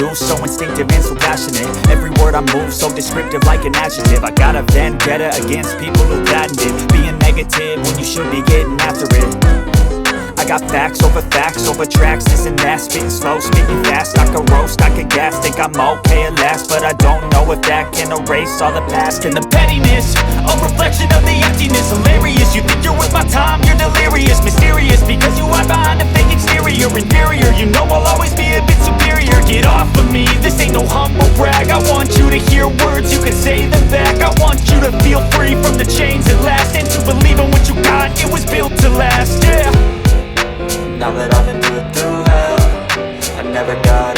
do, so instinctive and so passionate. Every word I move, so descriptive like an adjective. I got a vendetta against people who patented being negative when you should be getting after it. I got facts over tracks, this and that. Spitting slow, speaking fast, I could roast, I could gas. Think I'm okay at last, but I don't know if that can erase all the past. And the pettiness, a reflection of the emptiness. Hilarious, you think you're worth my time, you're delirious. Mysterious, because you hide behind a fake exterior. Inferior, you know I'll always be a bit superior. Get off of me, this ain't no humble brag. I want you to hear words, you can say them back. I want you to feel free from the chains at last, and to believe in what you got, it was built to last, yeah. Now that I've been put through hell, I never got